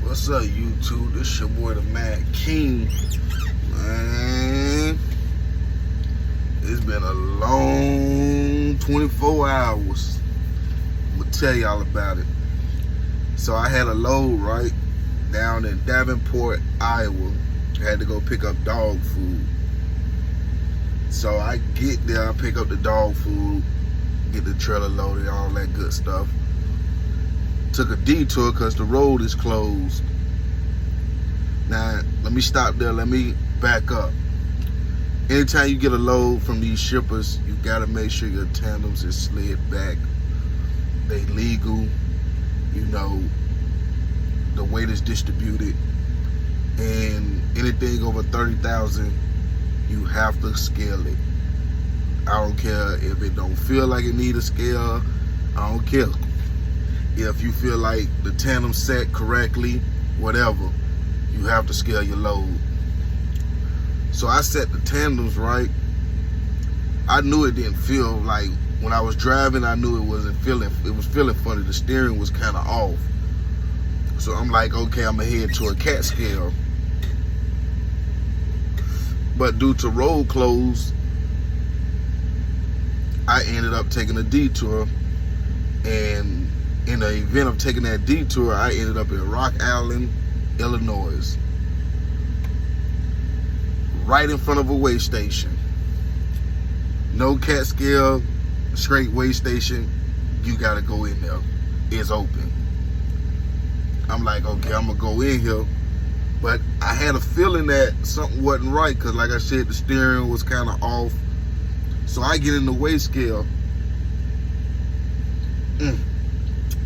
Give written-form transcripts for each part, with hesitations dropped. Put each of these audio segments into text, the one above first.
What's up, YouTube? This your boy, the Mad King. Man, it's been a long 24 hours. I'm gonna tell y'all about it. So I had a load right down in Davenport, Iowa. I had to go pick up dog food. So I get there, I pick up the dog food, get the trailer loaded, all that good stuff. Took a detour because the road is closed. Now, let me stop there. Let me back up. Anytime you get a load from these shippers, you got to make sure your tandems is slid back. They legal. You know, the weight is distributed. And anything over 30,000, you have to scale it. I don't care if it don't feel like it need a scale. I don't care. If you feel like the tandem set correctly, whatever, you have to scale your load. So I set the tandems right. I knew it didn't feel like, when I was driving, I knew it was feeling funny. The steering was kind of off. So I'm like, okay, I'm gonna head to a cat scale. But due to road close, I ended up taking a detour, and in the event of taking that detour, I ended up in Rock Island, Illinois. Right in front of a weigh station. No cat scale, straight weigh station. You gotta go in there. It's open. I'm like, okay, I'm gonna go in here. But I had a feeling that something wasn't right, because like I said, the steering was kind of off. So I get in the weigh scale.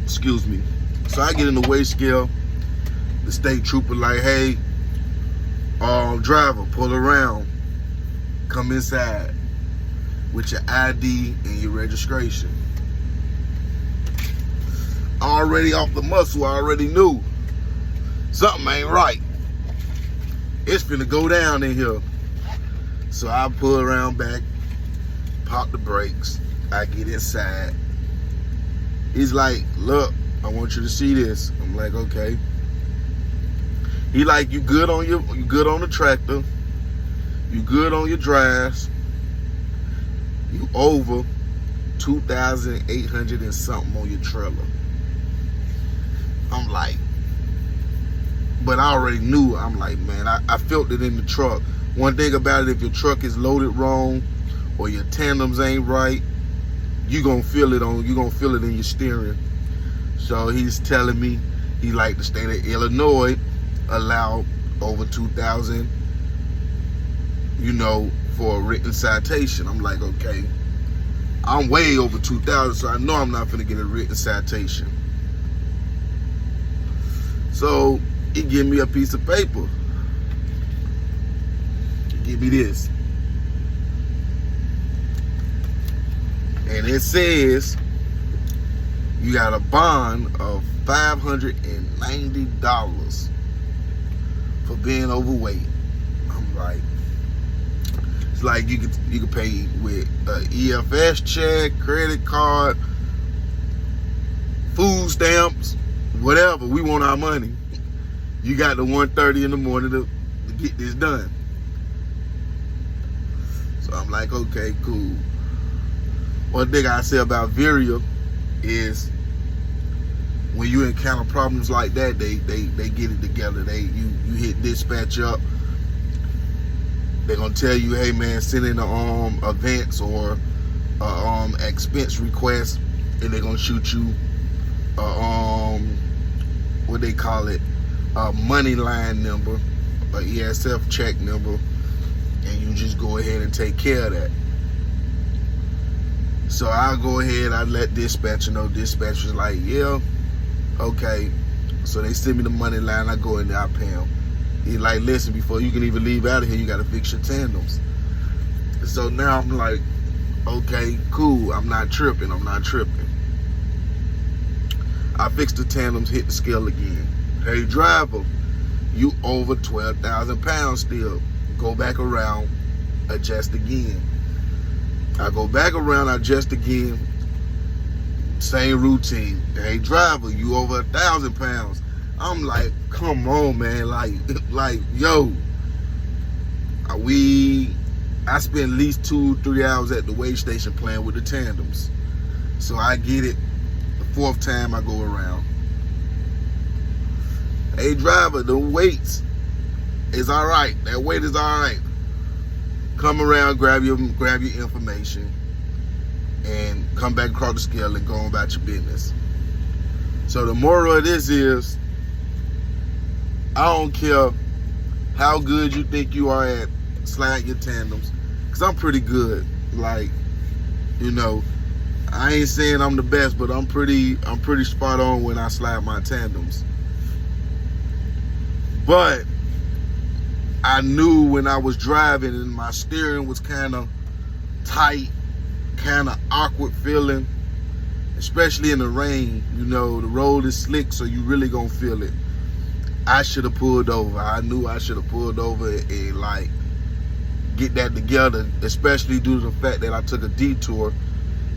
Excuse me. So I get in the weigh scale. The state trooper like, hey, driver, pull around. Come inside with your ID and your registration. Already off the muscle, I already knew something ain't right. It's finna go down in here. So I pull around back, pop the brakes. I get inside. He's like, look, I want you to see this. I'm like, okay. He like, you good on the tractor. You good on your drives. You over 2,800 and something on your trailer. I'm like, but I already knew. I'm like, man, I felt it in the truck. One thing about it, if your truck is loaded wrong or your tandems ain't right, you gonna feel it in your steering. So he's telling me, he like the state of Illinois allowed over 2,000, you know, for a written citation. I'm like, okay, I'm way over 2,000, so I know I'm not gonna get a written citation. So he give me a piece of paper. Give me this. And it says you got a bond of $590 for being overweight. I'm like, it's like you could pay with a EFS check, credit card, food stamps, whatever. We want our money. You got the 1:30 in the morning to get this done. So I'm like, okay, cool. One thing I say about Veriha is when you encounter problems like that, they get it together. You hit dispatch up. They're gonna tell you, hey man, send in a events or expense request, and they're gonna shoot you what they call it, a money line number, a ESF check number, and you just go ahead and take care of that. So I'll go ahead, I let dispatcher know. Dispatcher's like, yeah, okay. So they send me the money line, I go in there, I pay him. He's like, listen, before you can even leave out of here, you gotta fix your tandems. So now I'm like, okay, cool, I'm not tripping. I fixed the tandems, hit the scale again. Hey driver, you over 12,000 pounds still. Go back around, adjust again. I go back around, I adjust again. Same routine. Hey driver, you over 1,000 pounds. I'm like, come on, man. Like, yo, I spent at least 2-3 hours at the weigh station playing with the tandems. So I get it the 4th time I go around. Hey driver, the weights is all right. That weight is all right. Come around, grab your information, and come back across the scale and go on about your business. So the moral of this is, I don't care how good you think you are at sliding your tandems, because I'm pretty good. Like, you know, I ain't saying I'm the best, but I'm pretty spot on when I slide my tandems. But I knew when I was driving and my steering was kind of tight, kind of awkward feeling, especially in the rain. You know, the road is slick, so you really gonna feel it. I should have pulled over. I knew I should have pulled over and like get that together, especially due to the fact that I took a detour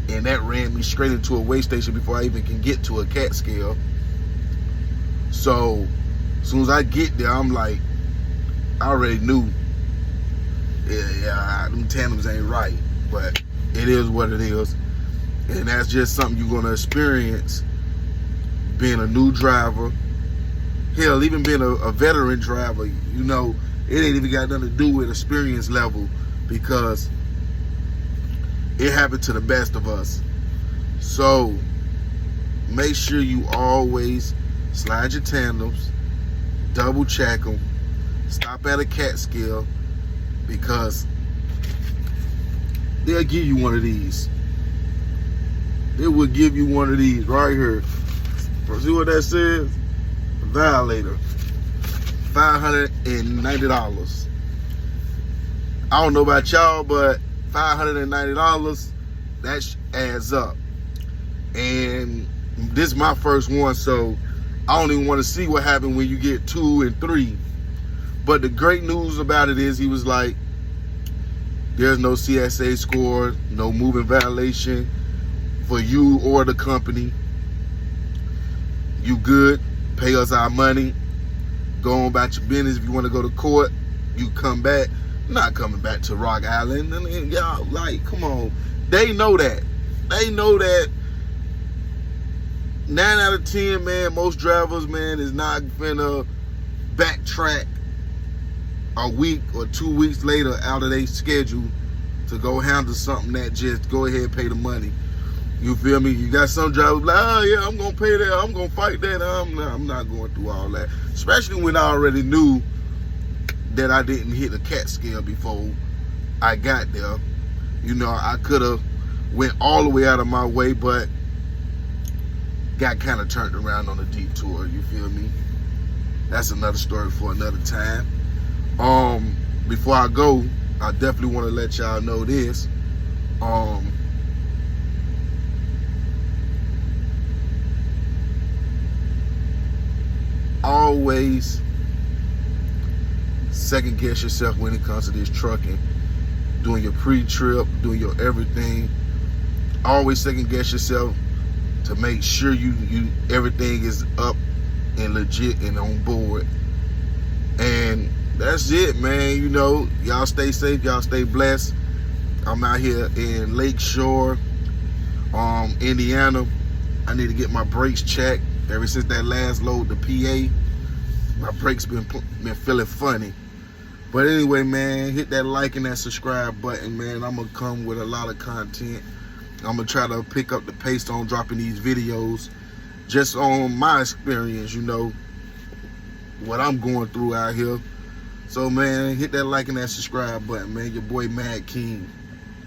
and that ran me straight into a weigh station before I even can get to a CAT scale. So as soon as I get there, I'm like, I already knew, yeah, them tandems ain't right, but it is what it is. And that's just something you're gonna experience being a new driver. Hell, even being a veteran driver, you know, it ain't even got nothing to do with experience level, because it happened to the best of us. So make sure you always slide your tandems, double check them, stop at a CAT scale, because they'll give you one of these. They will give you one of these right here. See what that says? Violator. $590. I don't know about y'all, but $590, that adds up. And this is my first one, so I don't even want to see what happened when you get 2 and 3. But the great news about it is he was like, there's no CSA score, no moving violation for you or the company. You good, pay us our money, go on about your business. If you want to go to court, you come back. Not coming back to Rock Island. And y'all, like, come on. They know that. They know that 9 out of 10, man, most drivers, man, is not finna backtrack a week or 2 weeks later out of their schedule to go handle something that just go ahead and pay the money. You feel me? You got some drivers like, oh yeah, I'm gonna pay that, I'm gonna fight that. I'm not going through all that. Especially when I already knew that I didn't hit a CAT scale before I got there. You know, I could have went all the way out of my way, but got kind of turned around on the detour. You feel me? That's another story for another time. Before I go, I definitely want to let y'all know this. Always second guess yourself when it comes to this trucking. Doing your pre-trip, doing your everything. Always second guess yourself to make sure you everything is up and legit and on board. And that's it, man. You know, y'all stay safe, y'all stay blessed. I'm out here in Lake Shore, Indiana. I need to get my brakes checked. Ever since that last load, the PA, my brakes been feeling funny. But anyway, man, hit that like and that subscribe button, man. I'm gonna come with a lot of content. I'm gonna try to pick up the pace on dropping these videos, just on my experience, you know, what I'm going through out here. So, man, hit that like and that subscribe button, man. Your boy Mad King.